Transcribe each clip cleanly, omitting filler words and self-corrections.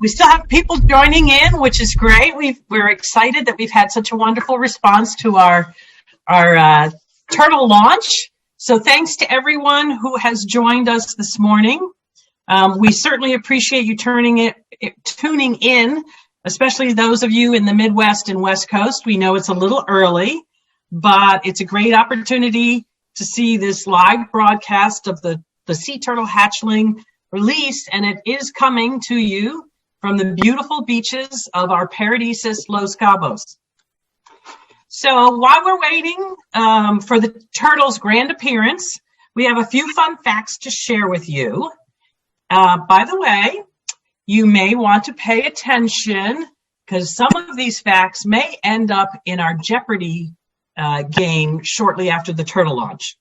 still have people joining in, which is great. We're excited that we've had such a wonderful response to our turtle launch. So thanks to everyone who has joined us this morning. We certainly appreciate you tuning in, especially those of you in the Midwest and West Coast. We know it's a little early, but it's a great opportunity to see this live broadcast of the sea turtle hatchling release, and it is coming to you from the beautiful beaches of our Paradisus Los Cabos. So while we're waiting for the turtle's grand appearance, we have a few fun facts to share with you. By the way, you may want to pay attention because some of these facts may end up in our Jeopardy game shortly after the turtle launch.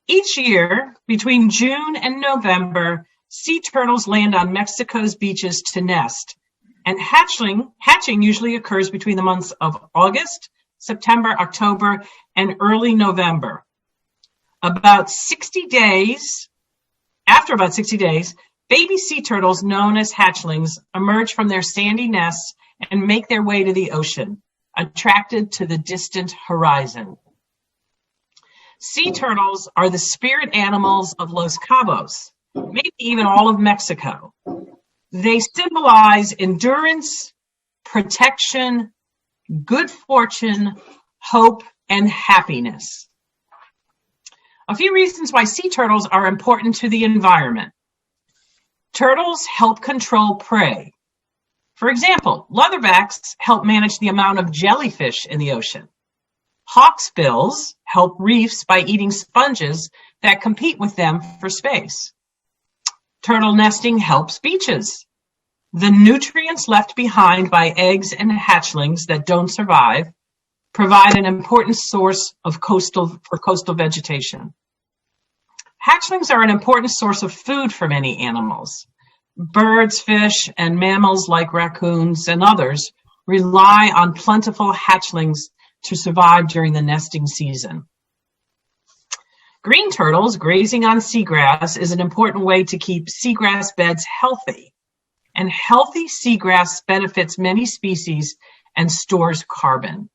Each year, between June and November, sea turtles land on Mexico's beaches to nest, and hatching usually occurs between the months of August, September, October, and early November. After about 60 days, baby sea turtles known as hatchlings emerge from their sandy nests and make their way to the ocean, attracted to the distant horizon. Sea turtles are the spirit animals of Los Cabos, maybe even all of Mexico. They symbolize endurance, protection, good fortune, hope, and happiness. A few reasons why sea turtles are important to the environment. Turtles help control prey. For example, leatherbacks help manage the amount of jellyfish in the ocean. Hawksbills help reefs by eating sponges that compete with them for space. Turtle nesting helps beaches. The nutrients left behind by eggs and hatchlings that don't survive provide an important source of coastal vegetation. Hatchlings are an important source of food for many animals. Birds, fish, and mammals like raccoons and others rely on plentiful hatchlings to survive during the nesting season. Green turtles grazing on seagrass is an important way to keep seagrass beds healthy. And healthy seagrass benefits many species and stores carbon.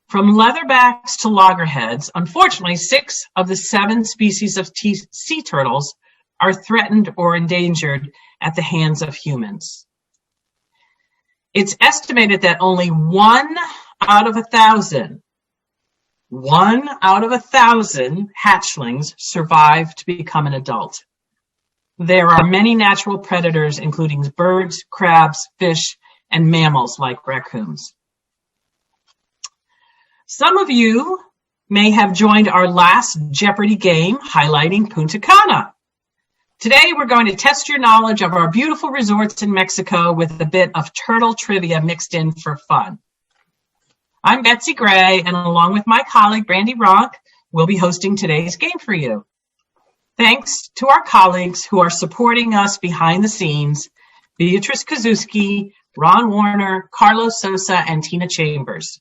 From leatherbacks to loggerheads, unfortunately, 6 of the 7 species of sea turtles are threatened or endangered at the hands of humans. It's estimated that only 1 out of 1,000 hatchlings survive to become an adult. There are many natural predators, including birds, crabs, fish, and mammals like raccoons. Some of you may have joined our last Jeopardy game highlighting Punta Cana. Today, we're going to test your knowledge of our beautiful resorts in Mexico with a bit of turtle trivia mixed in for fun. I'm Betsy Gray, and along with my colleague, Brandy Ronk, we'll be hosting today's game for you. Thanks to our colleagues who are supporting us behind the scenes, Beatrice Kazuski, Ron Warner, Carlos Sosa, and Tina Chambers.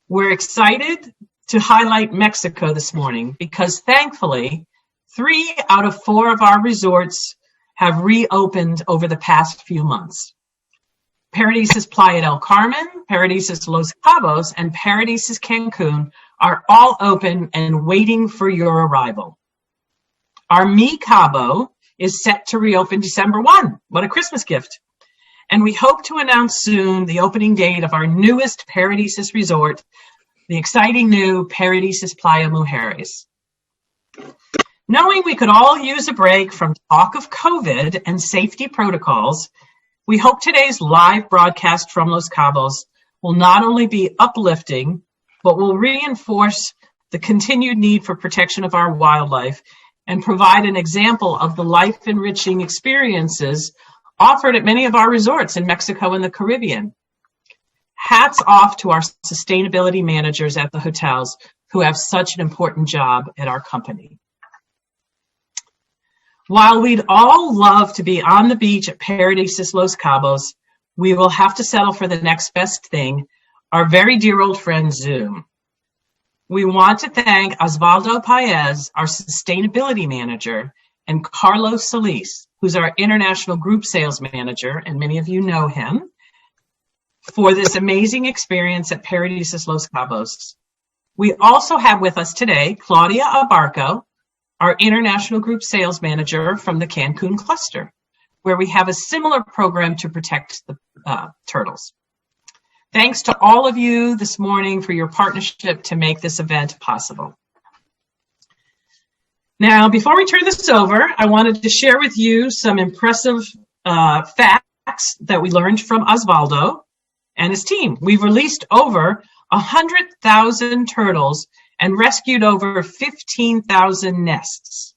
We're excited to highlight Mexico this morning because thankfully, 3 out of 4 of our resorts have reopened over the past few months. Paradisus Playa del Carmen, Paradisus Los Cabos, and Paradisus Cancun are all open and waiting for your arrival. Our Mi Cabo is set to reopen December 1. What a Christmas gift. And we hope to announce soon the opening date of our newest Paradisus resort, the exciting new Paradisus Playa Mujeres. Knowing we could all use a break from talk of COVID and safety protocols, we hope today's live broadcast from Los Cabos will not only be uplifting, but will reinforce the continued need for protection of our wildlife and provide an example of the life-enriching experiences offered at many of our resorts in Mexico and the Caribbean. Hats off to our sustainability managers at the hotels who have such an important job at our company. While we'd all love to be on the beach at Paradisus Los Cabos, we will have to settle for the next best thing, our very dear old friend Zoom. We want to thank Osvaldo Paez, our sustainability manager, and Carlos Solis, who's our international group sales manager, and many of you know him, for this amazing experience at Paradisus Los Cabos. We also have with us today Claudia Abarco, our international group sales manager from the Cancun cluster, where we have a similar program to protect the turtles. Thanks to all of you this morning for your partnership to make this event possible. Now, before we turn this over, I wanted to share with you some impressive facts that we learned from Osvaldo and his team. We've released over 100,000 turtles and rescued over 15,000 nests.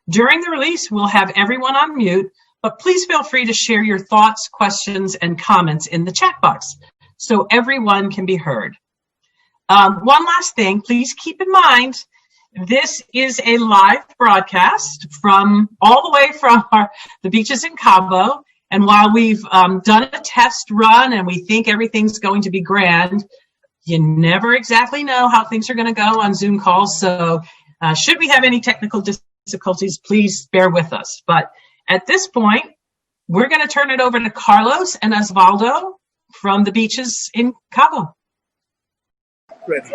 During the release, we'll have everyone on mute, but please feel free to share your thoughts, questions, and comments in the chat box so everyone can be heard. One last thing, please keep in mind, this is a live broadcast from all the way from the beaches in Cabo. And while we've done a test run and we think everything's going to be grand, you never exactly know how things are going to go on Zoom calls. So should we have any technical difficulties, please bear with us. But at this point, we're going to turn it over to Carlos and Osvaldo from the beaches in Cabo. Ready.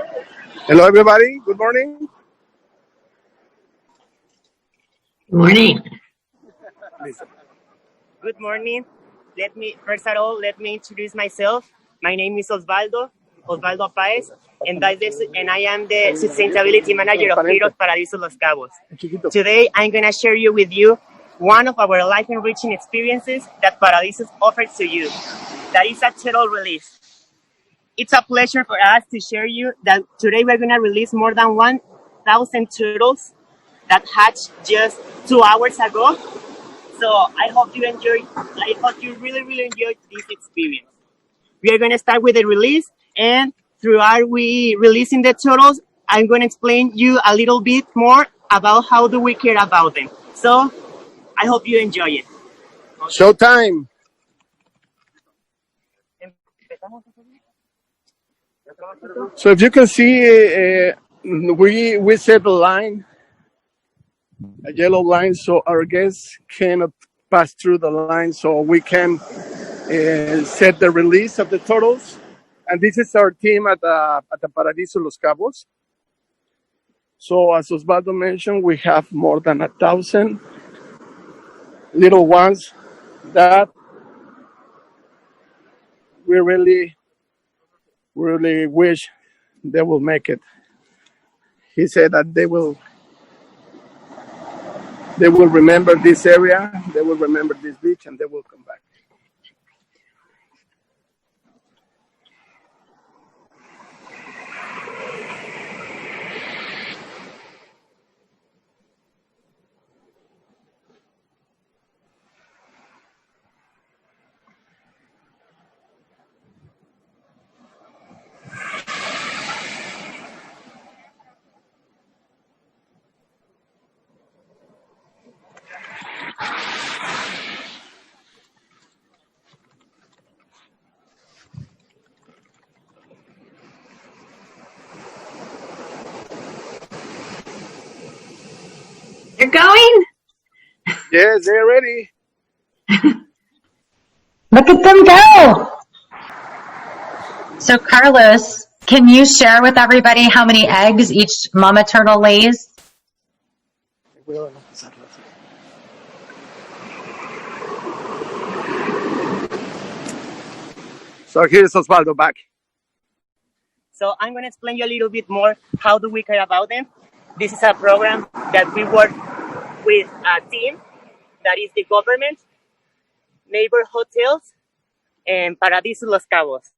Hello, everybody. Good morning. Good morning. Good morning. First of all, let me introduce myself. My name is Osvaldo Paez, and I am the Sustainability Manager of Heroes Paradisus Los Cabos. Today, I'm going to share with you one of our life-enriching experiences that Paradisus offers to you. That is a turtle release. It's a pleasure for us to share you that today we're going to release more than 1,000 turtles that hatched just 2 hours ago. So I hope you really, really enjoyed this experience. We are going to start with the release, and throughout we releasing the turtles, I'm going to explain you a little bit more about how do we care about them. So I hope you enjoy it. Showtime. So if you can see, we set a line, a yellow line, so our guests cannot pass through the line, so we can set the release of the turtles. And this is our team at the Paradisus Los Cabos. So as Osvaldo mentioned, we have more than 1,000 little ones that we really wish they will make it. He said that they will remember this area, they will remember this beach, and they will come back. You're going? Yes, they're ready. Look at them go. So Carlos, can you share with everybody how many eggs each mama turtle lays? So here's Osvaldo back. So I'm going to explain you a little bit more how do we care about them. This is a program that we work with a team that is the government, neighbor hotels, and Paradisus Los Cabos.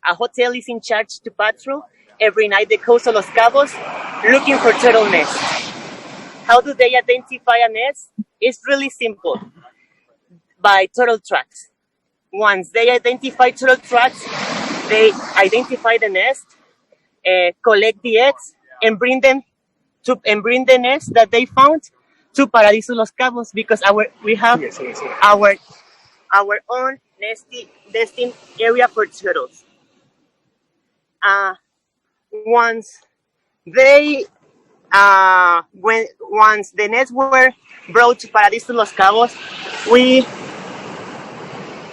A hotel is in charge to patrol every night the coast of Los Cabos looking for turtle nests. How do they identify a nest? It's really simple. By turtle tracks. Once they identify turtle tracks, they identify the nest, collect the eggs, and bring the nest that they found to Paradisus Los Cabos, because we have our own nesting area for turtles. Once they once the nets were brought to Paradiso Los Cabos,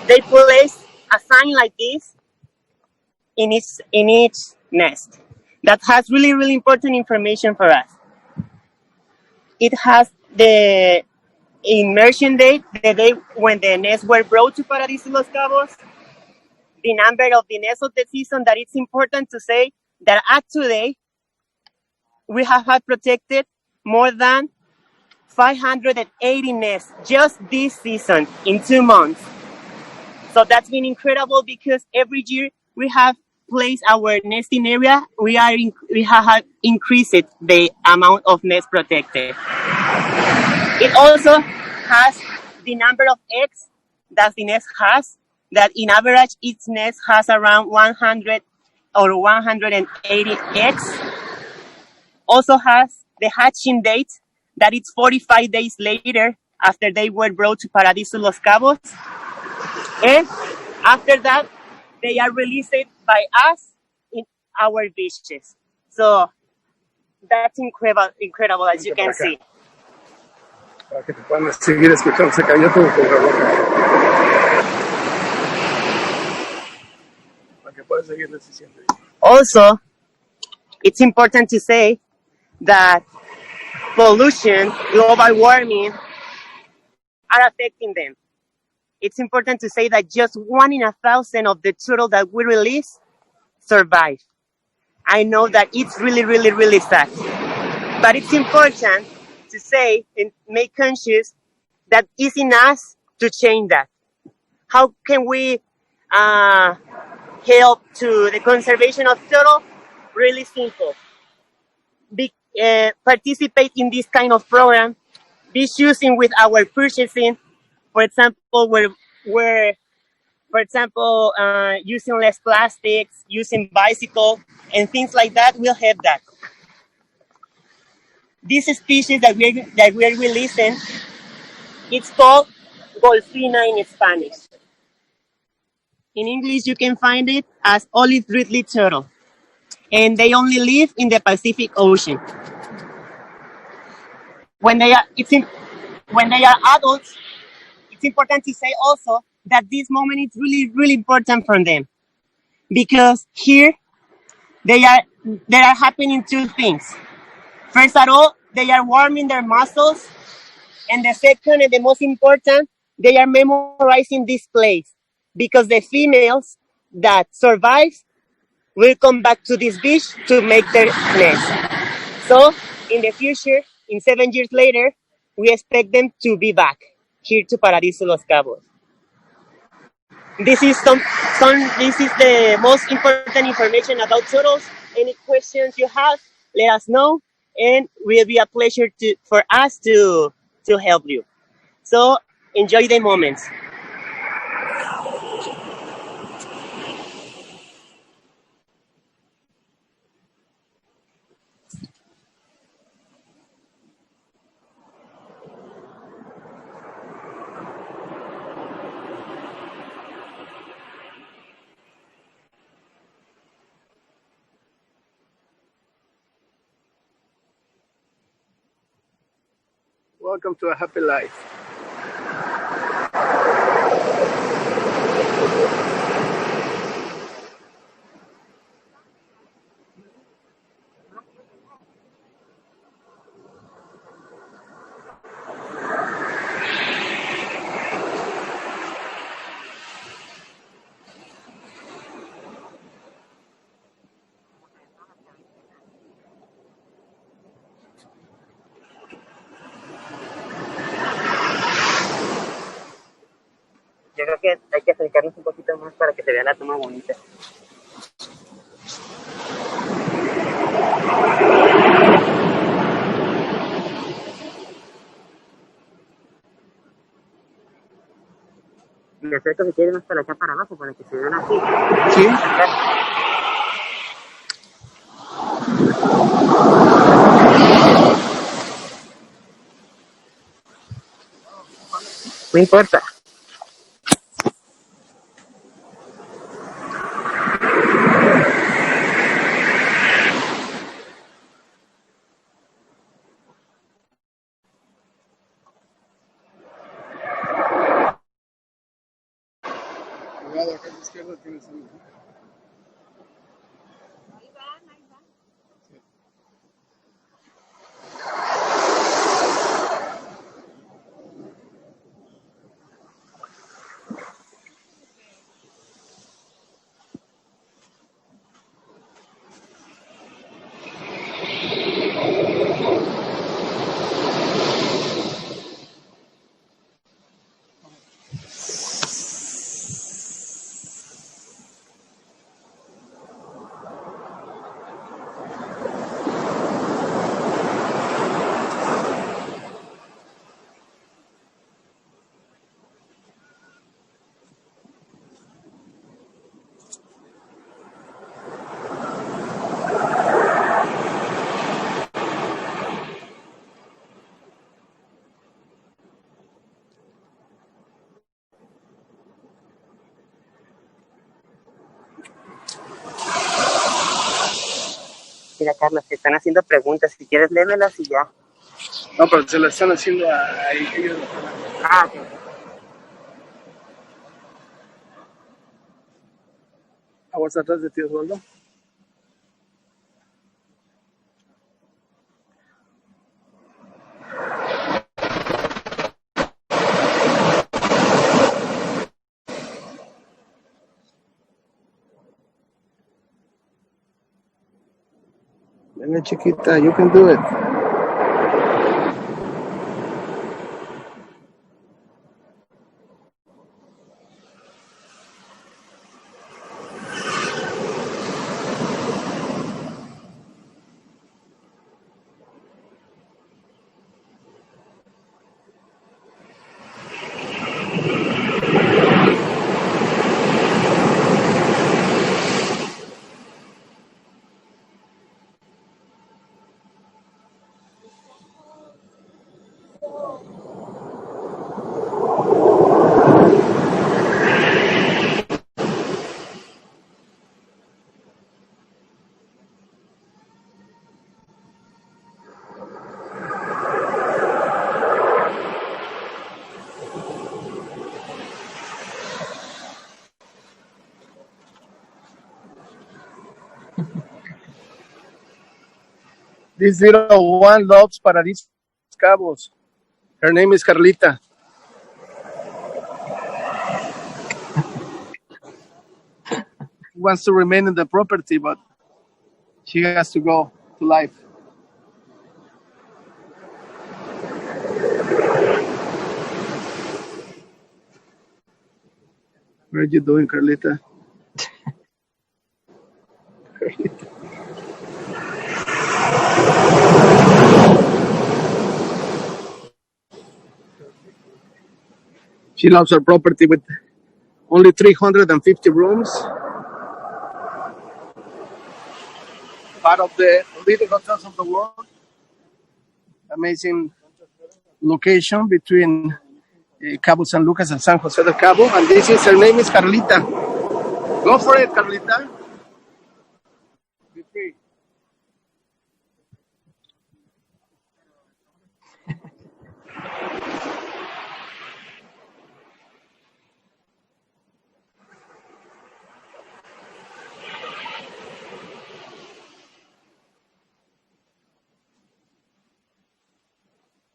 they placed a sign like this in each nest that has really, really important information for us. It has the immersion date, the day when the nests were brought to Paradiso Los Cabos, the number of the nests of the season. That it's important to say that at today, we have had protected more than 580 nests just this season in 2 months. So that's been incredible because every year we have placed our nesting area. We have increased the amount of nests protected. It also has the number of eggs that the nest has, that in average each nest has around 100 or 180 eggs. Also has the hatching date, that it's 45 days later after they were brought to Paradiso Los Cabos. And after that, they are released by us in our beaches. So that's incredible as you can see. Para que te puedan seguir escuchando, se cayó tu cubrebocas. Para que puedas seguir diciendo. Also, it's important to say that pollution, global warming, are affecting them. It's important to say that just 1 in 1,000 of the turtle that we release survive. I know that it's really, really, really sad. But it's important to say and make conscious that it's in us to change that. How can we help to the conservation of turtle? Really simple. Participate in this kind of program. Be choosing with our purchasing. For example, we're using less plastics, using bicycle, and things like that will help that. This species that we're releasing, it's called Golfina in Spanish. In English, you can find it as olive ridley turtle, and they only live in the Pacific Ocean. When they are adults, it's important to say also that this moment is really, really important for them, because here there are happening 2 things. First of all, they are warming their muscles, and the second and the most important, they are memorizing this place, because the females that survive will come back to this beach to make their nest. So in the future, in 7 years later, we expect them to be back here to Paradiso Los Cabos. This is this is the most important information about turtles. Any questions you have, let us know, and it will be a pleasure for us to help you. So enjoy the moments. Welcome to a happy life. Yo creo que hay que acercarnos un poquito más para que se vea la toma bonita. Me acerco si quieren más para acá para abajo para que se vean así. Sí. No importa. Mira, Carlos, te están haciendo preguntas. Si quieres, léemelas y ya. No, pero se la están haciendo a ellos. Ah, ok. Aguas atrás de ti, Osvaldo. Venga, chiquita, you can do it. This little one loves Paradiso Cabos. Her name is Carlita. She wants to remain in the property, but she has to go to life. What are you doing, Carlita? She loves her property with only 350 rooms. Part of the leading hotels of the world. Amazing location between Cabo San Lucas and San Jose del Cabo. And this is, her name is Carlita. Go for it, Carlita. Be free.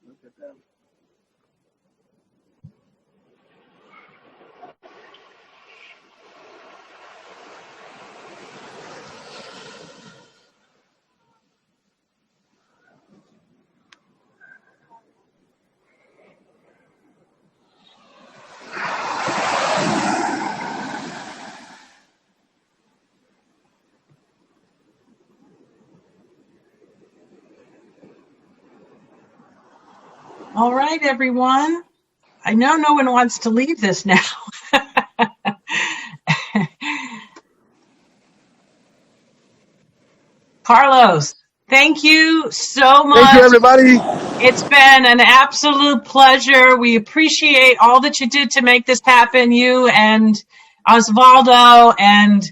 Look at them. All right, everyone. I know no one wants to leave this now. Carlos, thank you so much. Thank you, everybody. It's been an absolute pleasure. We appreciate all that you did to make this happen, you and Osvaldo, and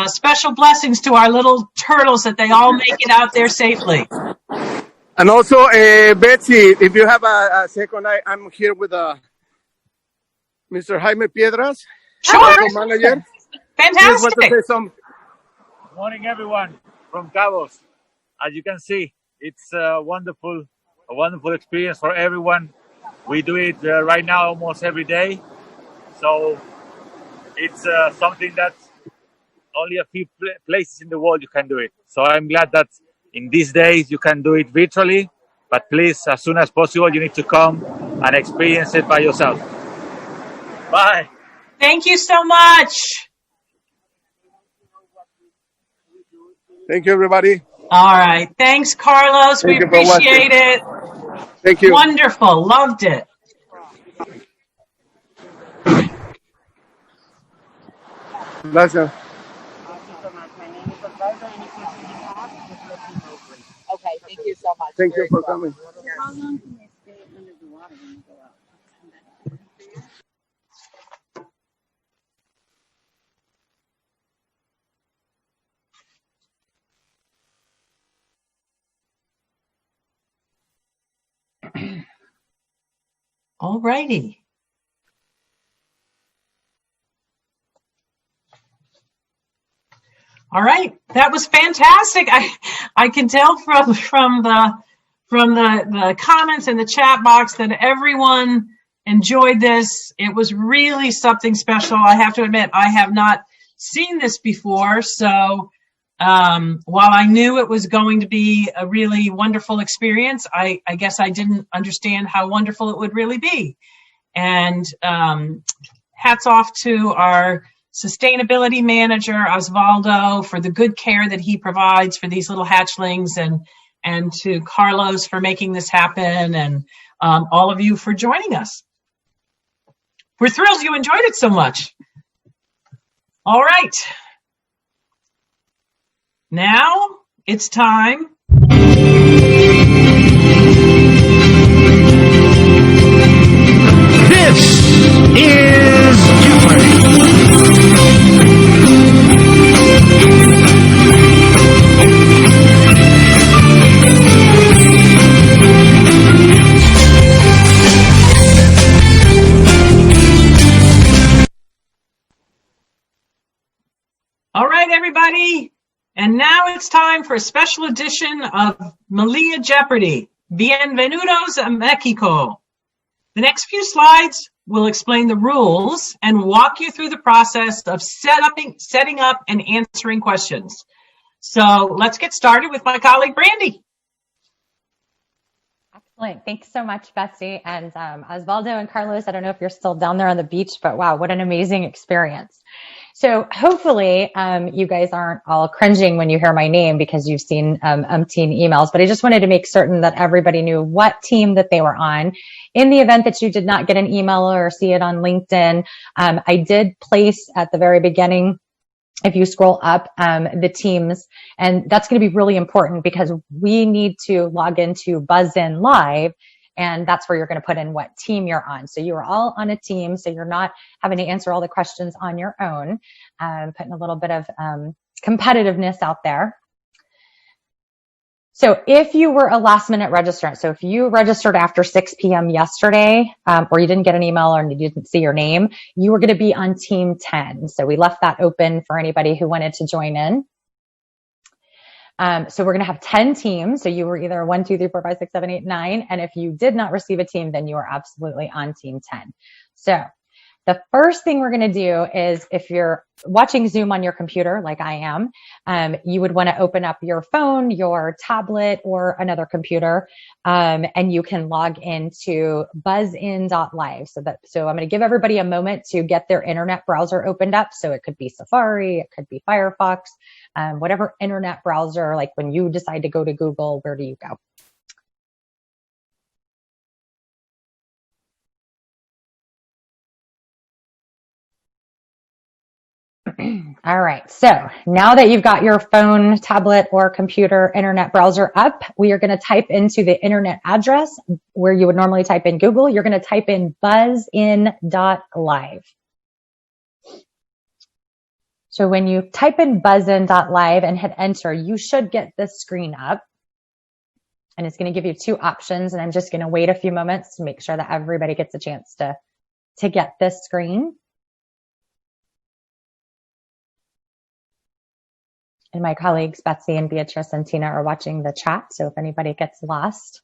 special blessings to our little turtles that they all make it out there safely. And also, Betsy, if you have a second, I'm here with Mr. Jaime Piedras, Sure. manager. Just want to Fantastic. say some. Morning, everyone from Cabos. As you can see, it's a wonderful experience for everyone. We do it right now almost every day, so it's something that only a few places in the world you can do it. So I'm glad that in these days you can do it virtually, but please, as soon as possible, you need to come and experience it by yourself. Bye. Thank you so much. Thank you, everybody. All right. Thanks, Carlos. Thank We you for watching. appreciate it. Thank you. Wonderful. Loved it. Gracias. Okay, thank you so much. Thank you for coming. How long can they stay under the water when you go out? All righty. All right, that was fantastic. I can tell from the comments in the chat box that everyone enjoyed this. It was really something special. I have to admit, I have not seen this before, so while I knew it was going to be a really wonderful experience, I guess I didn't understand how wonderful it would really be. And hats off to our sustainability manager, Osvaldo, for the good care that he provides for these little hatchlings, and to Carlos for making this happen, and all of you for joining us. We're thrilled you enjoyed it so much. All right. Now it's time. This is Jeopardy! All right, everybody. And now it's time for a special edition of Malia Jeopardy! Bienvenidos a Mexico. The next few slides will explain the rules and walk you through the process of setting up and answering questions. So let's get started with my colleague, Brandy. Excellent. Thanks so much, Betsy. And Osvaldo and Carlos, I don't know if you're still down there on the beach, but wow, what an amazing experience. So hopefully you guys aren't all cringing when you hear my name because you've seen umpteen emails, but I just wanted to make certain that everybody knew what team that they were on. In the event that you did not get an email or see it on LinkedIn, I did place at the very beginning, if you scroll up, the teams, and that's going to be really important because we need to log into BuzzIn Live, and that's where you're going to put in what team you're on. So you are all on a team, so you're not having to answer all the questions on your own, putting a little bit of competitiveness out there. So if you were a last minute registrant, so if you registered after 6 p.m. yesterday, or you didn't get an email or you didn't see your name, you were going to be on team 10. So we left that open for anybody who wanted to join in. So we're going to have 10 teams. So you were either 1, 2, 3, 4, 5, 6, 7, 8, 9. And if you did not receive a team, then you are absolutely on team 10. So the first thing we're going to do is, if you're watching Zoom on your computer, like I am, you would want to open up your phone, your tablet, or another computer, and you can log into buzzin.live. So I'm going to give everybody a moment to get their internet browser opened up. So it could be Safari, it could be Firefox, whatever internet browser, like when you decide to go to Google, where do you go? All right, so now that you've got your phone, tablet, or computer internet browser up, we are going to type into the internet address where you would normally type in Google. You're going to type in buzzin.live. So when you type in buzzin.live and hit enter, you should get this screen up. And it's going to give you two options. And I'm just going to wait a few moments to make sure that everybody gets a chance to get this screen. And my colleagues, Betsy and Beatrice and Tina, are watching the chat. So if anybody gets lost.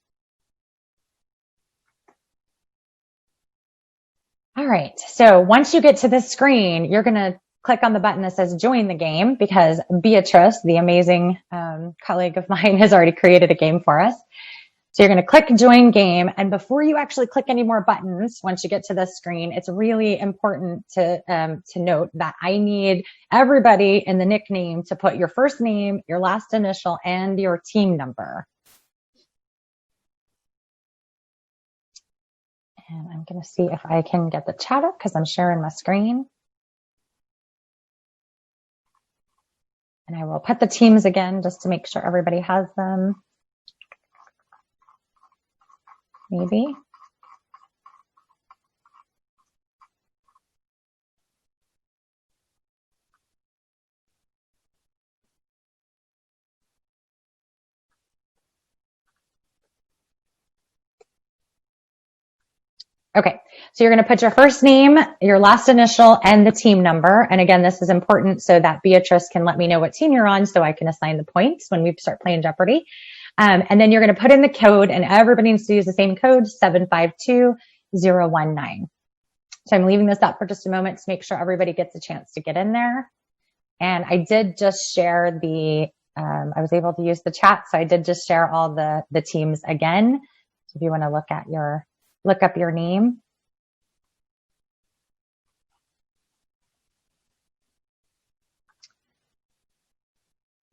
All right. So once you get to this screen, you're going to click on the button that says join the game, because Beatrice, the amazing colleague of mine, has already created a game for us. So you're going to click join game. And before you actually click any more buttons, once you get to this screen, it's really important to note that I need everybody in the nickname to put your first name, your last initial, and your team number. And I'm going to see if I can get the chat up because I'm sharing my screen. And I will put the teams again just to make sure everybody has them. Maybe. Okay, so you're going to put your first name, your last initial, and the team number. And again, this is important so that Beatrice can let me know what team you're on so I can assign the points when we start playing Jeopardy. And then you're going to put in the code, and everybody needs to use the same code, 752019. So I'm leaving this up for just a moment to make sure everybody gets a chance to get in there. And I did just share I was able to use the chat, so I did just share all the teams again. So if you want to look up your name.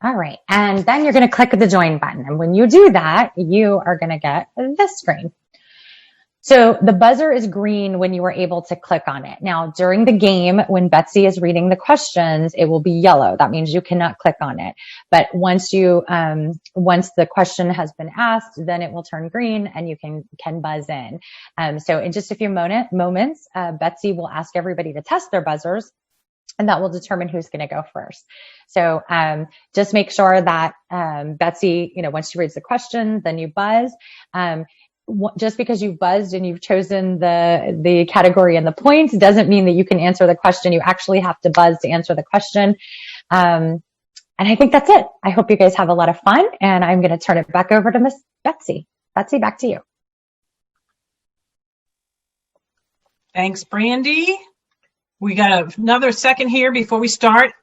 All right, and then you're going to click the join button. And when you do that, you are going to get this screen. So the buzzer is green when you are able to click on it. Now, during the game, when Betsy is reading the questions, it will be yellow. That means you cannot click on it. But once the question has been asked, then it will turn green and you can buzz in. So in just a few moments, Betsy will ask everybody to test their buzzers, and that will determine who's going to go first. So just make sure that Betsy, once she reads the question, then you buzz. Just because you've buzzed and you've chosen the category and the points doesn't mean that you can answer the question. You actually have to buzz to answer the question. And I think that's it. I hope you guys have a lot of fun, and I'm going to turn it back over to Miss Betsy. Betsy, back to you. Thanks, Brandy. We got another second here before we start.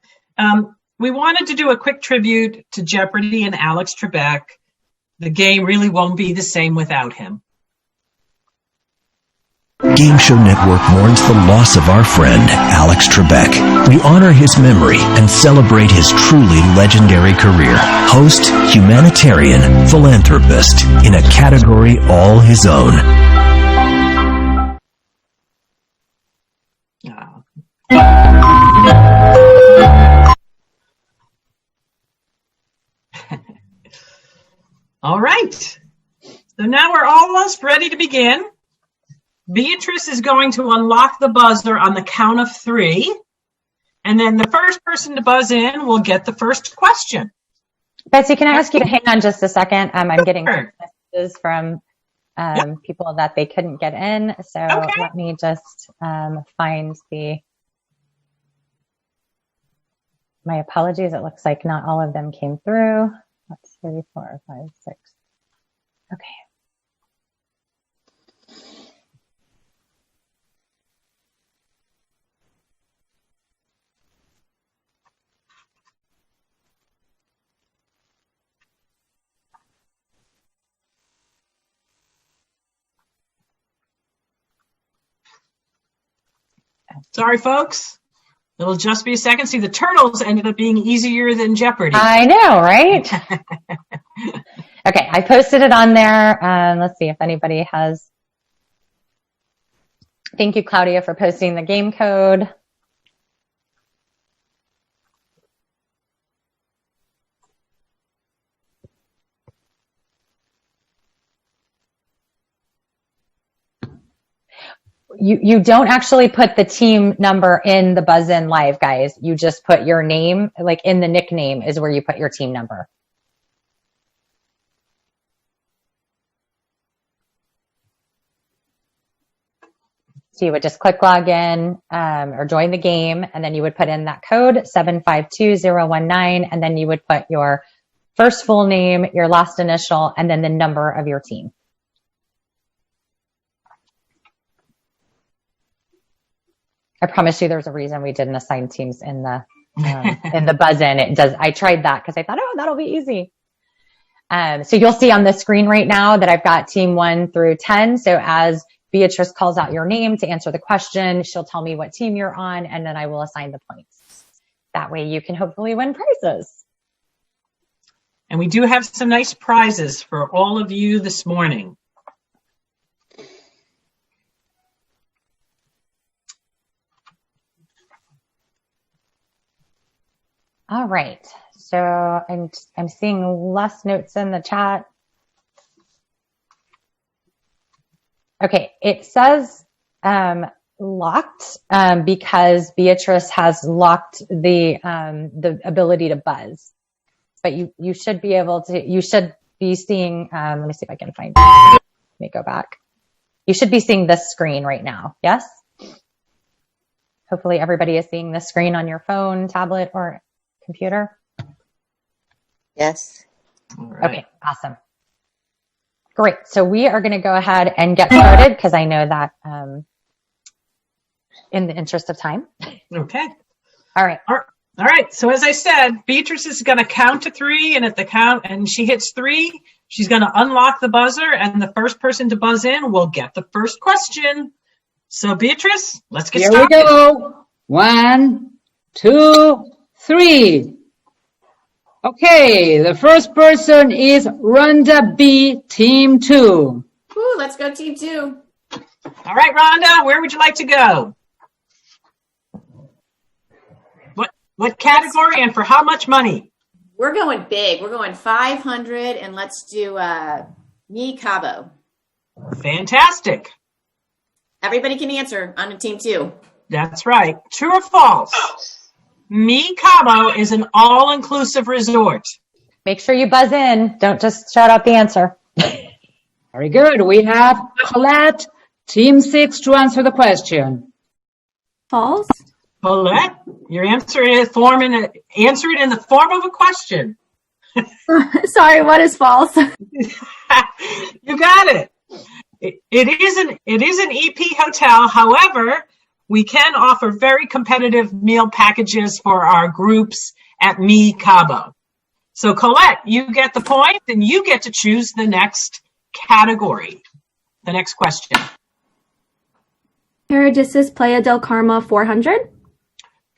We wanted to do a quick tribute to Jeopardy and Alex Trebek. The game really won't be the same without him. Game Show Network mourns the loss of our friend, Alex Trebek. We honor his memory and celebrate his truly legendary career. Host, humanitarian, philanthropist, in a category all his own. All right. So now we're almost ready to begin. Beatrice is going to unlock the buzzer on the count of 3. And then the first person to buzz in will get the first question. Betsy, can I ask you to hang on just a second? I'm getting Sure. messages from people that they couldn't get in. So let me just find my apologies. It looks like not all of them came through. That's 3, 4, 5, 6. Okay. Sorry, folks. It'll just be a second. See, the turtles ended up being easier than Jeopardy. I know, right? Okay, I posted it on there. Let's see if anybody has. Thank you, Claudia, for posting the game code. You don't actually put the team number in the buzz-in live, guys. You just put your name, like in the nickname is where you put your team number. So you would just click login or join the game, and then you would put in that code 752019, and then you would put your first full name, your last initial, and then the number of your team. I promise you there's a reason we didn't assign teams in the buzz-in. It does. I tried that because I thought, oh, that'll be easy. So you'll see on the screen right now that I've got team 1 through 10. So as Beatrice calls out your name to answer the question, she'll tell me what team you're on, and then I will assign the points. That way you can hopefully win prizes. And we do have some nice prizes for all of you this morning. All right. So I'm seeing less notes in the chat. Okay, it says locked because Beatrice has locked the ability to buzz. But you should be able to. You should be seeing. Let me see if I can find it. Let me go back. You should be seeing this screen right now. Yes. Hopefully, everybody is seeing this screen on your phone, tablet, or computer. Yes. All right. Okay. Awesome. Great. So we are going to go ahead and get started because I know that in the interest of time. Okay. All right. All right. So as I said, Beatrice is going to count to 3, and at the count, and she hits 3, she's going to unlock the buzzer, and the first person to buzz in will get the first question. So Beatrice, let's get started. Here we go. 1, 2, 3. Okay, the first person is Rhonda B, Team 2. Ooh, let's go team 2. All right, Rhonda, where would you like to go? What category and for how much money? We're going big. We're going 500, and let's do Mi Cabo. Fantastic. Everybody can answer on team 2. That's right. True or false? Mi Cabo is an all-inclusive resort. Make sure you buzz in. Don't just shout out the answer. Very good. We have Colette, Team 6, to answer the question. False. Colette, your answer is answer it in the form of a question. Sorry, what is false? You got it. It is an EP hotel. However, we can offer very competitive meal packages for our groups at Mi Cabo. So Colette, you get the point, and you get to choose the next category, the next question. Paradisus Playa del Carmen 400.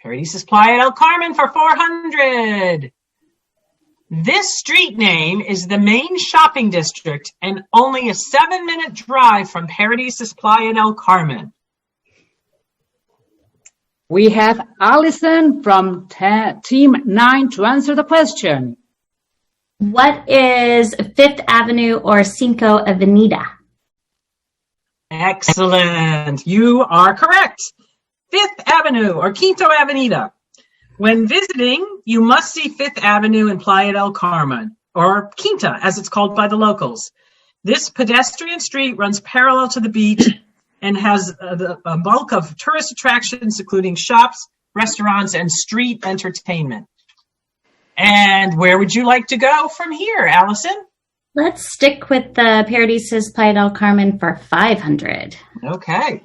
Paradisus Playa del Carmen for 400. This street name is the main shopping district and only a 7-minute drive from Paradisus Playa del Carmen. We have Allison from Team 9 to answer the question. What is Fifth Avenue or Cinco Avenida? Excellent. You are correct. Fifth Avenue or Quinto Avenida. When visiting, you must see Fifth Avenue in Playa del Carmen, or Quinta, as it's called by the locals. This pedestrian street runs parallel to the beach and has a bulk of tourist attractions, including shops, restaurants, and street entertainment. And where would you like to go from here, Allison? Let's stick with the Paradisus Playa del Carmen for 500. Okay.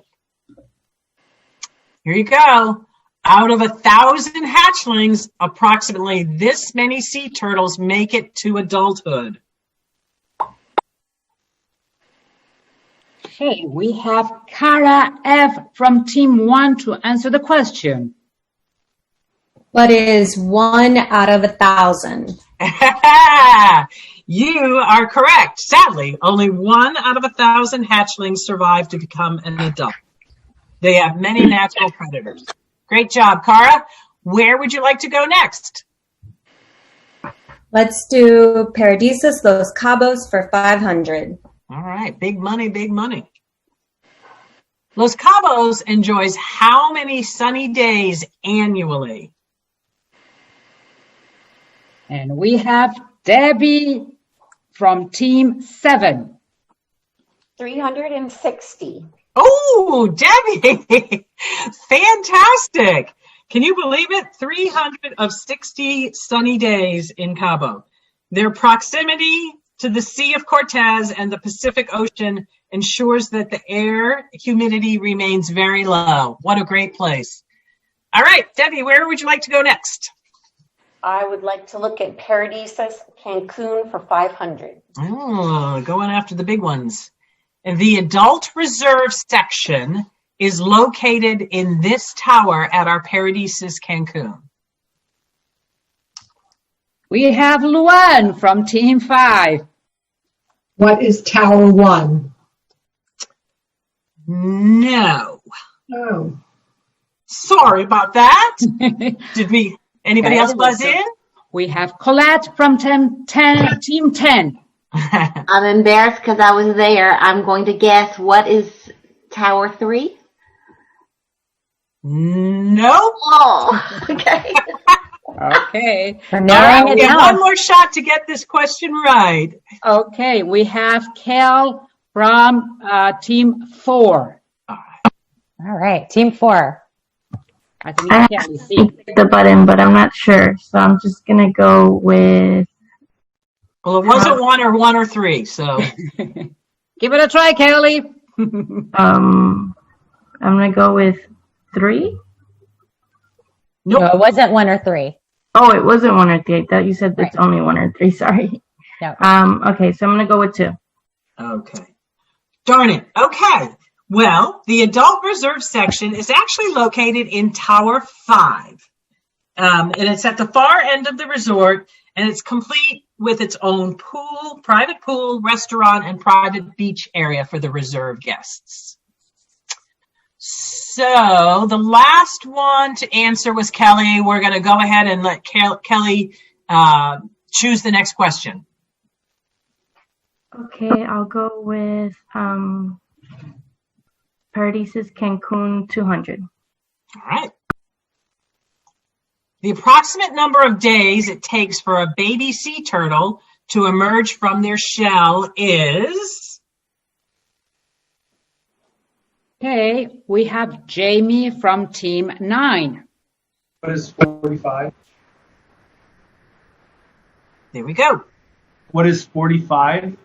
Here you go. Out of 1,000 hatchlings, approximately this many sea turtles make it to adulthood. Okay, we have Cara F from Team 1 to answer the question. What is 1 out of 1,000? You are correct. Sadly, only 1 out of 1,000 hatchlings survive to become an adult. They have many natural predators. Great job, Cara. Where would you like to go next? Let's do Paradisus Los Cabos for 500. All right. Big money, big money. Los Cabos enjoys how many sunny days annually? And we have Debbie from Team 7. 360. Oh, Debbie, fantastic. Can you believe it? 300 of 60 sunny days in Cabo. Their proximity to the Sea of Cortez and the Pacific Ocean ensures that the air humidity remains very low. What a great place. All right, Debbie, where would you like to go next? I would like to look at Paradisus Cancun for 500. Oh, going after the big ones. And the adult reserve section is located in this tower at our Paradisus Cancun. We have Luan from Team 5. What is Tower 1? No. Oh. Sorry about that. Anybody else buzz in? We have Colette from Team 10. I'm embarrassed because I was there. I'm going to guess, what is Tower 3? Nope. Oh, okay. Okay. We're narrowing it down. One more shot to get this question right. Okay, we have Kel from Team 4. All right, Team 4. I think I Kelly. have to click the button, but I'm not sure. So I'm just going to go with... Well, it wasn't 1 or 3, so. Give it a try, Kelly. I'm going to go with 3. Nope. No, it wasn't 1 or 3. Oh, it wasn't 1 or 3. I thought you said it's only 1 or 3. Sorry. No. Okay, so I'm going to go with 2. Okay. Darn it. Okay. Well, the adult reserve section is actually located in Tower 5. And it's at the far end of the resort, and it's complete with its own pool, private pool, restaurant, and private beach area for the reserve guests. So the last one to answer was Kelly. We're going to go ahead and let Kelly choose the next question. Okay, I'll go with Paradisus Cancun 200. All right. The approximate number of days it takes for a baby sea turtle to emerge from their shell is... Okay, we have Jamie from Team 9. What is 45? There we go. What is 45?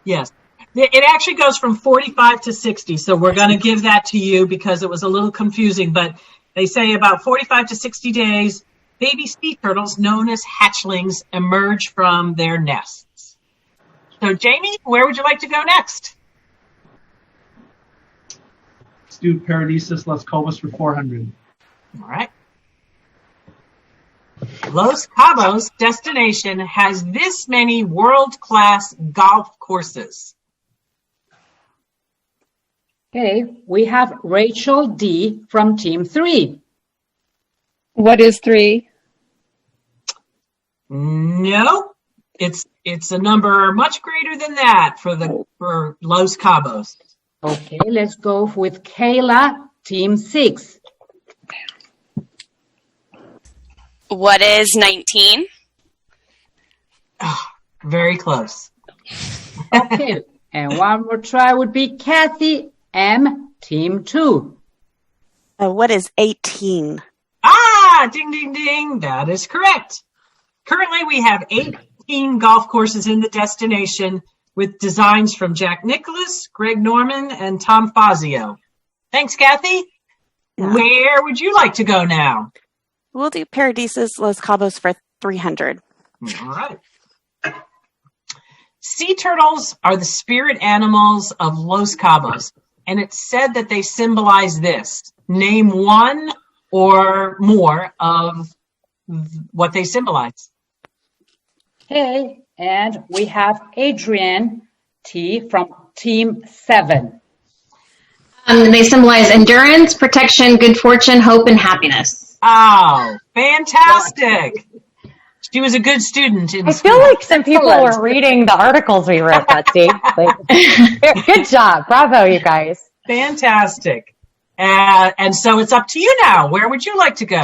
Yes. It actually goes from 45 to 60, so we're going to give that to you because it was a little confusing, but they say about 45 to 60 days, baby sea turtles known as hatchlings emerge from their nests. So, Jamie, where would you like to go next? Let's do Paradisus Las Cobas for 400. All right. Los Cabos destination has this many world-class golf courses. Okay, we have Rachel D from Team 3. What is 3? No, it's a number much greater than that for Los Cabos. Okay, let's go with Kayla, Team 6. What is 19? Oh, very close. Okay, and one more try would be Kathy M, Team 2. What is 18? Ah, ding, ding, ding. That is correct. Currently, we have 18 golf courses in the destination with designs from Jack Nicklaus, Greg Norman, and Tom Fazio. Thanks, Kathy. Yeah. Where would you like to go now? We'll do Paradisus Los Cabos for 300. All right. Sea turtles are the spirit animals of Los Cabos, and it's said that they symbolize this. Name one or more of what they symbolize. Okay, and we have Adrienne T from Team 7. They symbolize endurance, protection, good fortune, hope, and happiness. Oh, fantastic. She was a good student in school. I feel like some people were reading the articles we wrote, Betsy. Good job. Bravo, you guys. Fantastic. And so it's up to you now. Where would you like to go?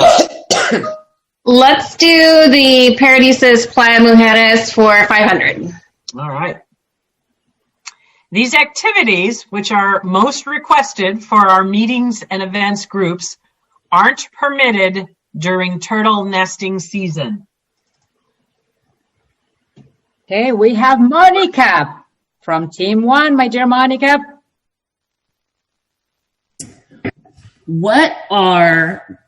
Let's do the Paradisus Playa Mujeres for 500. All right. These activities, which are most requested for our meetings and events groups, aren't permitted during turtle nesting season. Okay, we have Monica from Team 1, my dear Monica. What are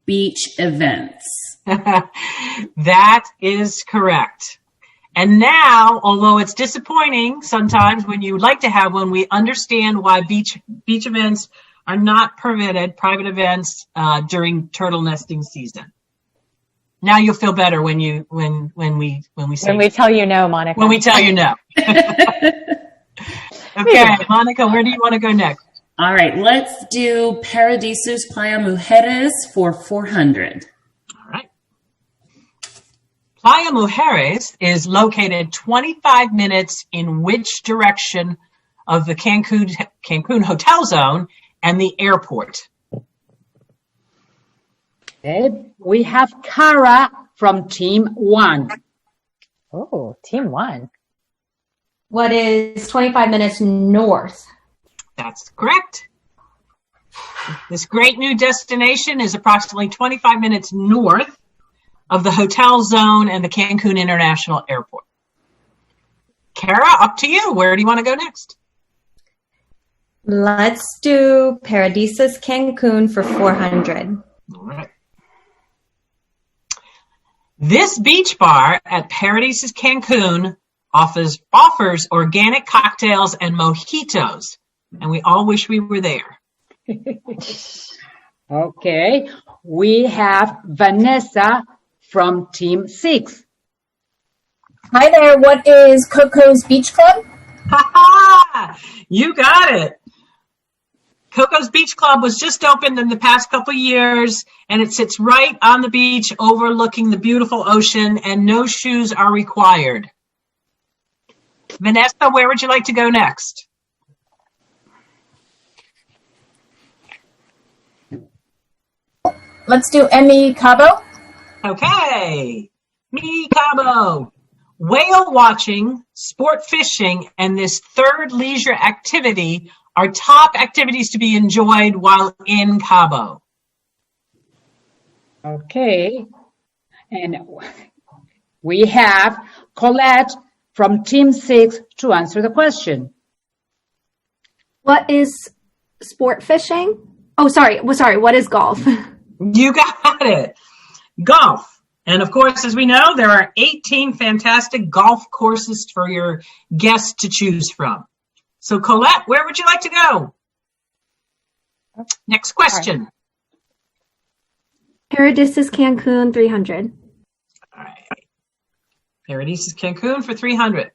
beach events? That is correct. And now, although it's disappointing sometimes when you would like to have one, we understand why beach events are not permitted, private events, during turtle nesting season. Now you'll feel better when we tell you no, Monica. When we tell you no. Okay, Monica, where do you want to go next? All right, let's do Paradisus Playa Mujeres for 400. All right. Playa Mujeres is located 25 minutes in which direction of the Cancun hotel zone and the airport? Okay, we have Cara from Team 1. Oh, Team 1. What is 25 minutes north? That's correct. This great new destination is approximately 25 minutes north of the hotel zone and the Cancun International Airport. Cara, up to you. Where do you want to go next? Let's do Paradisus Cancun for 400. All right. This beach bar at Paradisus Cancun offers organic cocktails and mojitos, and we all wish we were there. Okay, we have Vanessa from Team 6. Hi there, what is Coco's Beach Club? Ha-ha! You got it. Coco's Beach Club was just opened in the past couple years, and it sits right on the beach overlooking the beautiful ocean, and no shoes are required. Vanessa, where would you like to go next? Let's do Mi Cabo. Okay. Mi Cabo. Whale watching, sport fishing, and this third leisure activity are top activities to be enjoyed while in Cabo. Okay. And we have Colette from Team 6 to answer the question. What is sport fishing? Oh, sorry. What is golf? You got it. Golf. And of course, as we know, there are 18 fantastic golf courses for your guests to choose from. So Colette, where would you like to go? Next question. Paradisus Cancun 300. All right. Paradisus Cancun for 300.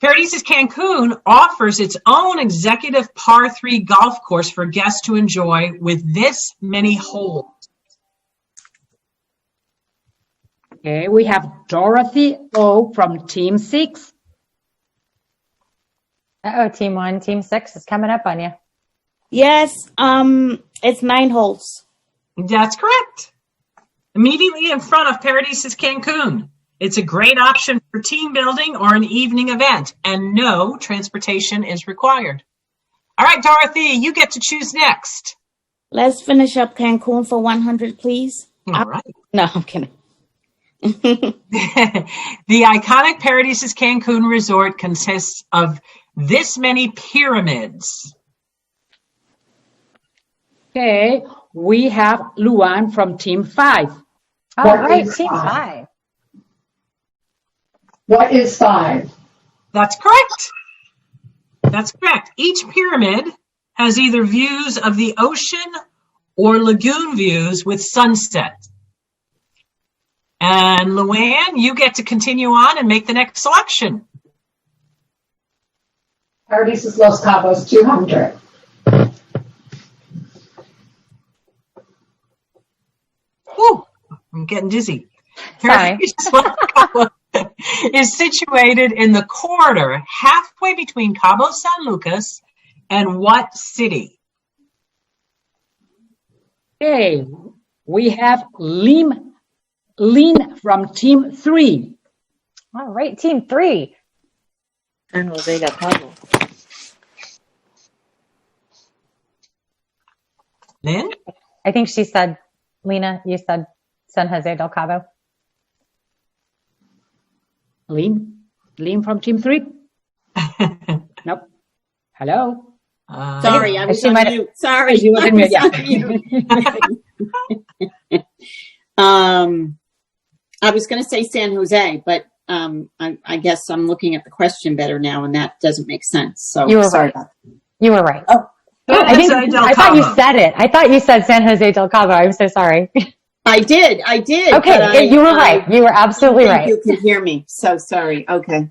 Paradisus Cancun offers its own executive par 3 golf course for guests to enjoy with this many holes. Okay, we have Dorothy O from Team 6. Uh-oh, Team 1, Team 6 is coming up on you. Yes, it's 9 holes. That's correct. Immediately in front of Paradisus Cancun. It's a great option for team building or an evening event, and no transportation is required. All right, Dorothy, you get to choose next. Let's finish up Cancun for 100, please. All right. No, I'm kidding. The iconic Paradisus Cancun Resort consists of this many pyramids. Okay, we have Luan from Team 5. All right, Team 5. What is 5? That's correct. That's correct. Each pyramid has either views of the ocean or lagoon views with sunset. And Luann, you get to continue on and make the next selection. Paradisus Los Cabos 200. Whew, I'm getting dizzy. Sorry. Paradisus Los Cabos is situated in the corridor halfway between Cabo San Lucas and what city? Okay, we have Lynn from Team 3. All right, Team 3. San Jose de Cabo. Lynn? I think she said, Lena, you said San Jose del Cabo. Lynn from Team 3? Nope. Hello? Sorry, I was on mute. Sorry. You were on mute, yeah. I was going to say San Jose, but I guess I'm looking at the question better now, and that doesn't make sense. So You were sorry right. about that. You were right. Oh, I thought you said it. I thought you said San Jose del Cabo. I'm so sorry. I did. Okay, you were right. You were absolutely right. You can hear me. So sorry. Okay.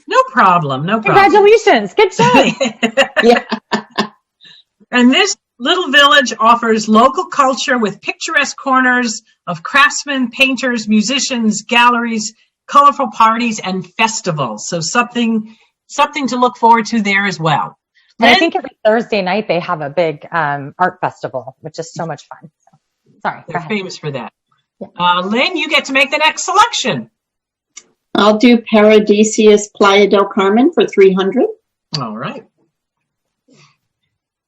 No problem. No problem. Congratulations. Good job. Yeah. And this little village offers local culture with picturesque corners of craftsmen, painters, musicians, galleries, colorful parties, and festivals. So something to look forward to there as well. And I think every Thursday night they have a big art festival, which is so much fun. So, sorry. They're famous for that. Lynn, you get to make the next selection. I'll do Paradisius Playa del Carmen for 300. All right.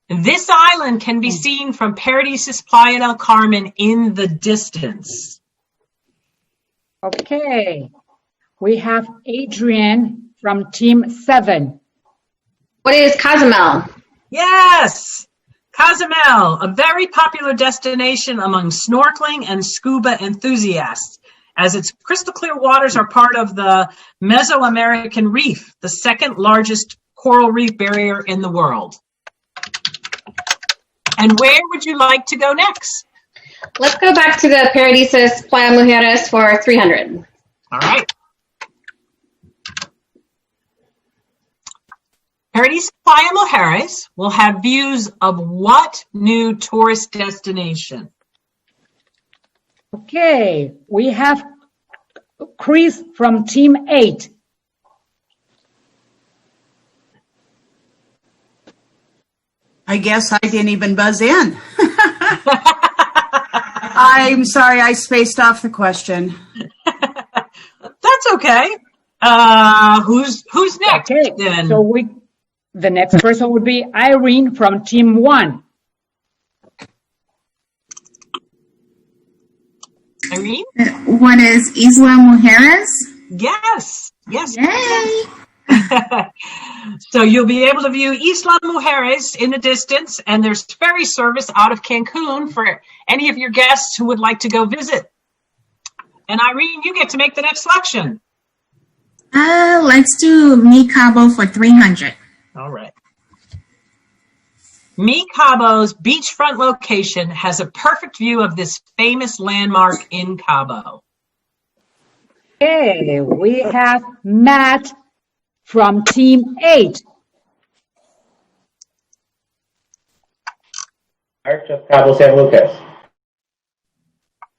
This island can be seen from Paradisus Playa del Carmen in the distance. Okay. We have Adrian from Team 7. What is Cozumel? Yes! Cozumel, a very popular destination among snorkeling and scuba enthusiasts, as its crystal clear waters are part of the Mesoamerican Reef, the second largest coral reef barrier in the world. And where would you like to go next? Let's go back to the Paradisus Playa Mujeres for 300. All right. Paradisus Playa Mujeres will have views of what new tourist destination? Okay, we have Chris from Team 8. I guess I didn't even buzz in. I'm sorry, I spaced off the question. That's okay. Who's next? Okay, then? So the next person would be Irene from Team 1. Irene? What is Isla Mujeres? Yes. Yay! So you'll be able to view Isla Mujeres in the distance, and there's ferry service out of Cancun for any of your guests who would like to go visit. And Irene, you get to make the next selection. Let's do Mi Cabo for 300. All right. Mi Cabo's beachfront location has a perfect view of this famous landmark in Cabo. Okay, we have Matt from Team 8. Arch of Cabo San Lucas.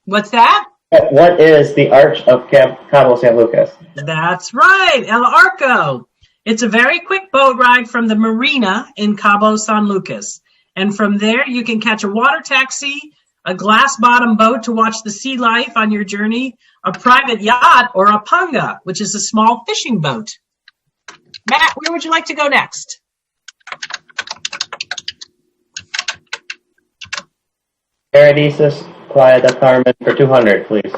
What's that? What is the Arch of Cabo San Lucas? That's right, El Arco. It's a very quick boat ride from the marina in Cabo San Lucas. And from there, you can catch a water taxi, a glass-bottom boat to watch the sea life on your journey, a private yacht, or a panga, which is a small fishing boat. Matt, where would you like to go next? Paradisus Playa del Carmen for 200, please.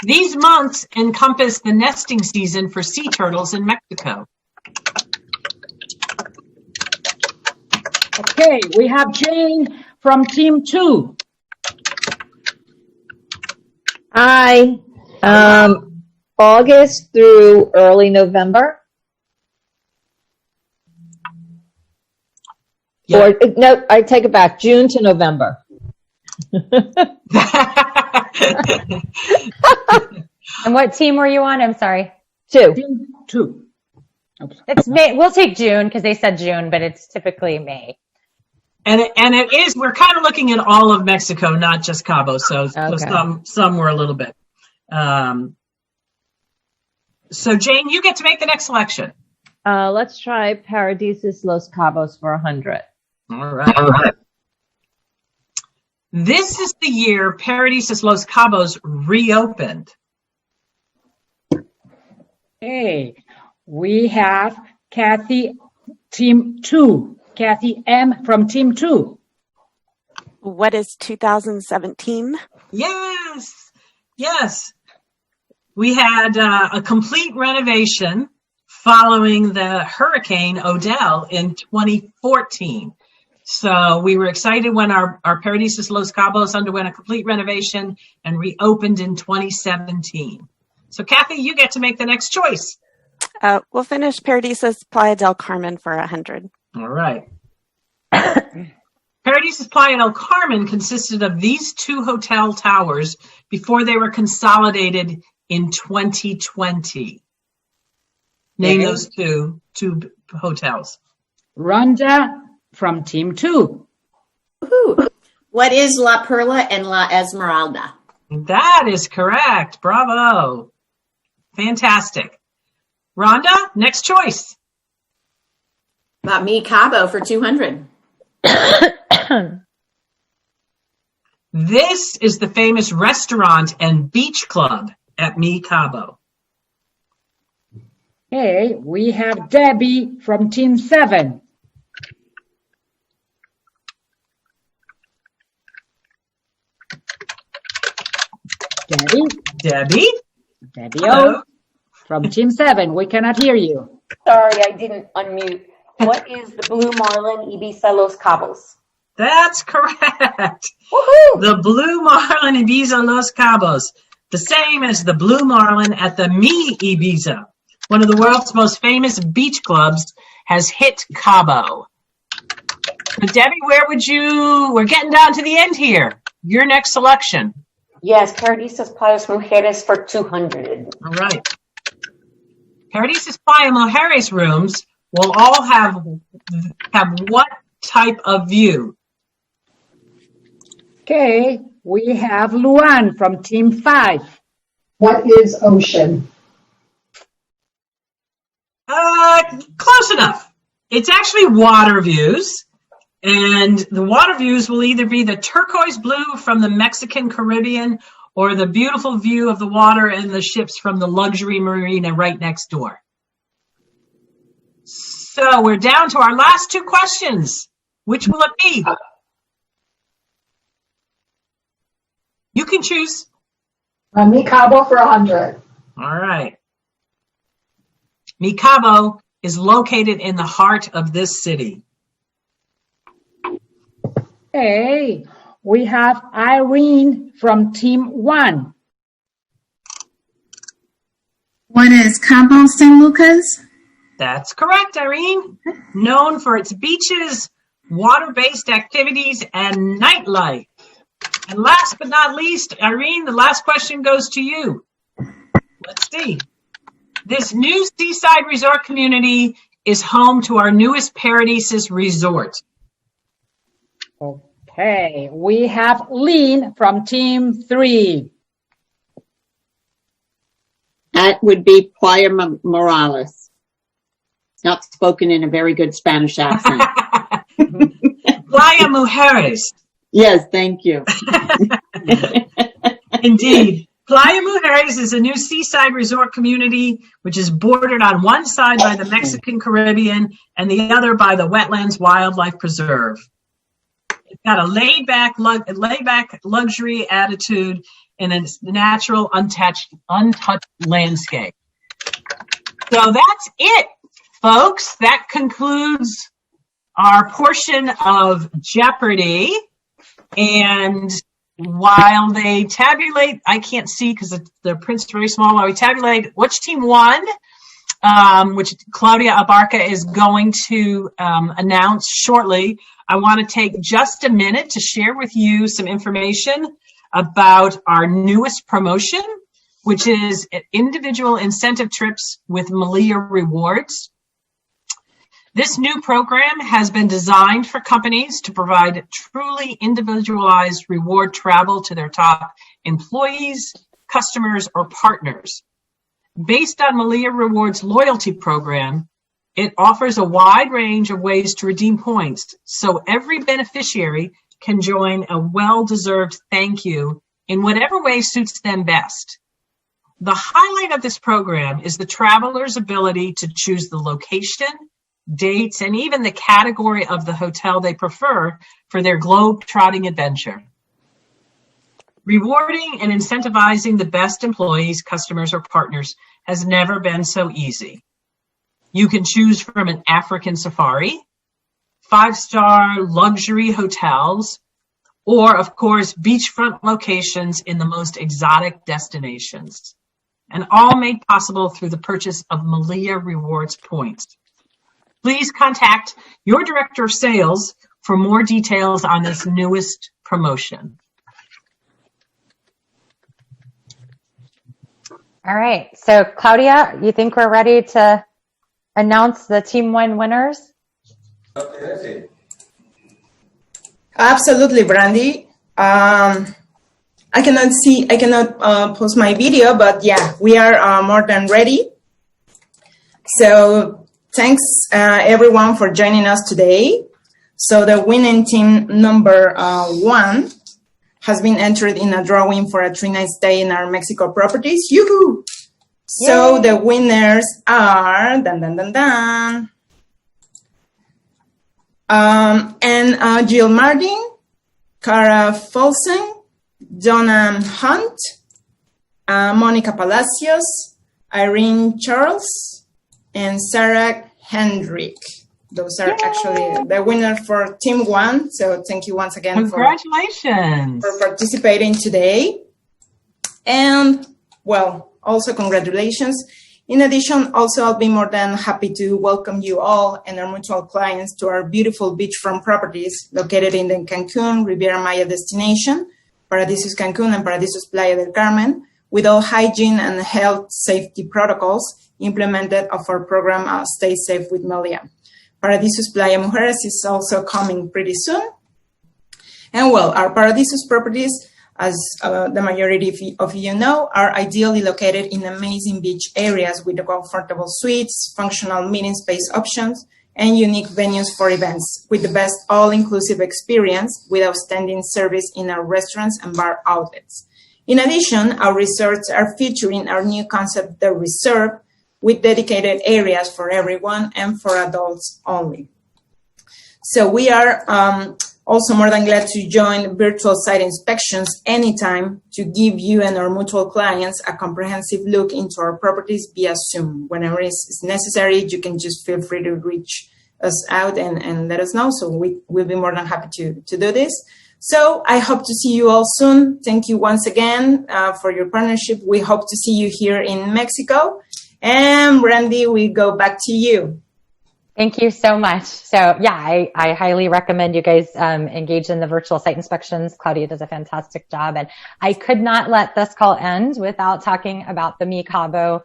These months encompass the nesting season for sea turtles in Mexico. Okay, we have Jane from Team 2. Hi. August through early November. Yeah. Or no, I take it back. June to November. And what team were you on? I'm sorry. 2. Team 2. It's May. We'll take June because they said June, but it's typically May. And it is, we're kind of looking at all of Mexico, not just Cabo. So some were a little bit. So Jane, you get to make the next selection. Let's try Paradisus Los Cabos for 100. All right. This is the year Paradisus Los Cabos reopened. Hey, we have Kathy, Team 2. Kathy M. from Team 2. What is 2017? Yes, yes. We had a complete renovation following the Hurricane Odell in 2014. So we were excited when our Paradisus Los Cabos underwent a complete renovation and reopened in 2017. So Kathy, you get to make the next choice. We'll finish Paradisus Playa del Carmen for 100. All right. Paradisus Playa del Carmen consisted of these two hotel towers before they were consolidated in 2020. Name those two hotels. Rhonda from Team 2. Woohoo. What is La Perla and La Esmeralda? That is correct. Bravo. Fantastic. Rhonda, next choice. About Mi Cabo for 200. This is the famous restaurant and beach club at Mi Cabo. Okay, we have Debbie from Team 7. Debbie O from Team 7. We cannot hear you. Sorry, I didn't unmute. What is the Blue Marlin Ibiza Los Cabos? That's correct. Woohoo! The Blue Marlin Ibiza Los Cabos, the same as the Blue Marlin at the Mi Ibiza, one of the world's most famous beach clubs, has hit Cabo. But Debbie, we're getting down to the end here. Your next selection. Yes, Paradisus Playas Mujeres for 200. All right. Paradisus Playa Mujeres rooms will all have what type of view? Okay, we have Luan from Team 5. What is ocean? Close enough. It's actually water views. And the water views will either be the turquoise blue from the Mexican Caribbean or the beautiful view of the water and the ships from the luxury marina right next door. So we're down to our last two questions. Which will it be? You can choose. Mi Cabo for 100. All right. Mi Cabo is located in the heart of this city. Okay, we have Irene from Team 1. What is Cabo San Lucas? That's correct, Irene. Known for its beaches, water-based activities, and nightlife. And last but not least, Irene, the last question goes to you. Let's see. This new seaside resort community is home to our newest Paradisus resort. Okay, we have Lean from Team 3. That would be Playa Morales. It's not spoken in a very good Spanish accent. Playa Mujeres. Yes, thank you. Indeed. Playa Mujeres is a new seaside resort community which is bordered on one side by the Mexican Caribbean and the other by the Wetlands Wildlife Preserve. It's got a laid-back luxury attitude in a natural, untouched landscape. So that's it, folks. That concludes our portion of Jeopardy! And while they tabulate, I can't see because the print's very small. While we tabulate which team won, which Claudia Abarca is going to announce shortly, I want to take just a minute to share with you some information about our newest promotion, which is individual incentive trips with Malia Rewards. This new program has been designed for companies to provide truly individualized reward travel to their top employees, customers, or partners. Based on Malia Rewards loyalty program, it offers a wide range of ways to redeem points, so every beneficiary can join a well-deserved thank you in whatever way suits them best. The highlight of this program is the traveler's ability to choose the location dates, and even the category of the hotel they prefer for their globe-trotting adventure. Rewarding and incentivizing the best employees, customers, or partners has never been so easy. You can choose from an African safari, 5-star luxury hotels, or, of course, beachfront locations in the most exotic destinations, and all made possible through the purchase of Melia Rewards points. Please contact your director of sales for more details on this newest promotion. All right. So, Claudia, you think we're ready to announce the Team One winners? Absolutely, Brandy. I cannot post my video, but yeah, we are more than ready. So thanks everyone for joining us today. So the winning team number 1 has been entered in a drawing for a 3-night stay in our Mexico properties. Yoo-hoo! So the winners are Jill Martin, Cara Folsen, Donna Hunt, Monica Palacios, Irene Charles, and Sarah Hendrick. Those are actually the winners for Team 1. So thank you once again Congratulations. for participating today. And, well, also congratulations. In addition, also, I'll be more than happy to welcome you all and our mutual clients to our beautiful beachfront properties located in the Cancun Riviera Maya destination, Paradisus Cancun and Paradisus Playa del Carmen, with all hygiene and health safety protocols implemented of our program Stay Safe with Melia. Paradisus Playa Mujeres is also coming pretty soon. And well, our Paradisus properties, as the majority of you know, are ideally located in amazing beach areas with comfortable suites, functional meeting space options, and unique venues for events, with the best all-inclusive experience with outstanding service in our restaurants and bar outlets. In addition, our resorts are featuring our new concept, The Reserve, with dedicated areas for everyone and for adults only. So we are also more than glad to join virtual site inspections anytime to give you and our mutual clients a comprehensive look into our properties via Zoom. Whenever it's necessary, you can just feel free to reach us out and let us know. So we'll be more than happy to do this. So I hope to see you all soon. Thank you once again for your partnership. We hope to see you here in Mexico. And Brandy, we go back to you. Thank you so much. So yeah, I highly recommend you guys engage in the virtual site inspections. Claudia does a fantastic job. And I could not let this call end without talking about the Mi Cabo.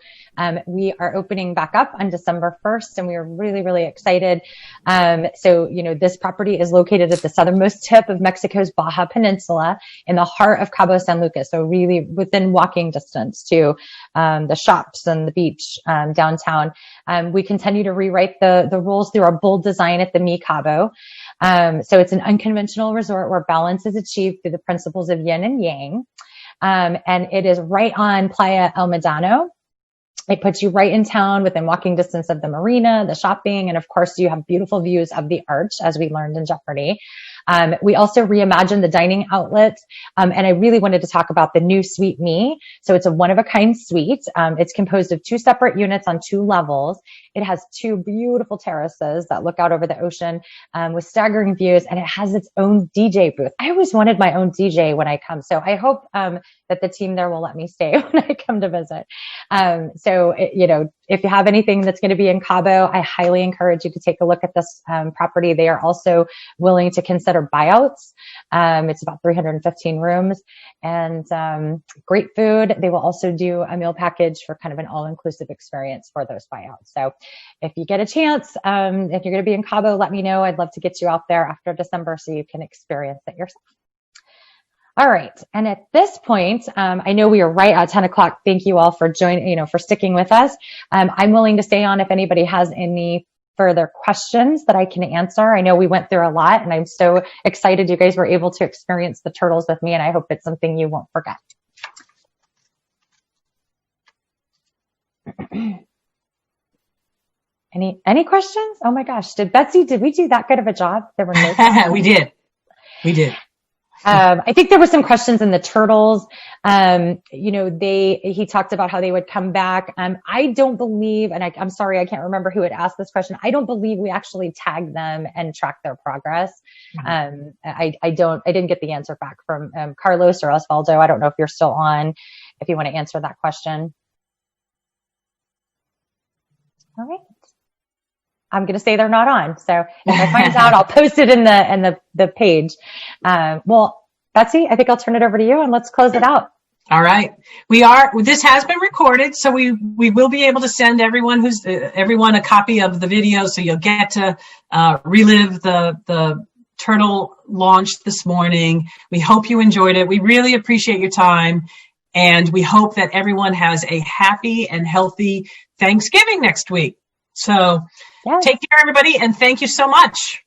We are opening back up on December 1st, and we are really, really excited. So, you know, this property is located at the southernmost tip of Mexico's Baja Peninsula in the heart of Cabo San Lucas. So really within walking distance to the shops and the beach downtown. We continue to rewrite the rules through our bold design at the Mi Cabo. So it's an unconventional resort where balance is achieved through the principles of yin and yang. And it is right on Playa El Medano. It puts you right in town within walking distance of the marina, the shopping, and of course you have beautiful views of the arch, as we learned in Jeopardy! We also reimagined the dining outlet, and I really wanted to talk about the new Suite Me. So it's a one-of-a-kind suite. It's composed of 2 separate units on 2 levels. It has 2 beautiful terraces that look out over the ocean with staggering views, and it has its own DJ booth. I always wanted my own DJ when I come, so I hope that the team there will let me stay when I come to visit. You know, if you have anything that's going to be in Cabo, I highly encourage you to take a look at this property. They are also willing to consider buyouts. It's about 315 rooms and great food. They will also do a meal package for kind of an all-inclusive experience for those buyouts. So if you get a chance, if you're going to be in Cabo, let me know. I'd love to get you out there after December so you can experience it yourself. All right. And at this point, I know we are right at 10 o'clock. Thank you all for joining, for sticking with us. I'm willing to stay on if anybody has any further questions that I can answer. I know we went through a lot, and I'm so excited you guys were able to experience the turtles with me, and I hope it's something you won't forget. Any questions? Oh my gosh. Did we do that good of a job? There were no questions. We did. I think there were some questions in the turtles. He talked about how they would come back. I don't believe, and I'm sorry, I can't remember who had asked this question. I don't believe we actually tagged them and tracked their progress. I didn't get the answer back from Carlos or Osvaldo. I don't know if you're still on, if you want to answer that question. All right. I'm going to say they're not on. So if I find out, I'll post it in the page. Well, Betsy, I think I'll turn it over to you and let's close it out. All right. This has been recorded, so we will be able to send everyone a copy of the video, so you'll get to relive the turtle launch this morning. We hope you enjoyed it. We really appreciate your time, and we hope that everyone has a happy and healthy Thanksgiving next week. So take care, everybody, and thank you so much.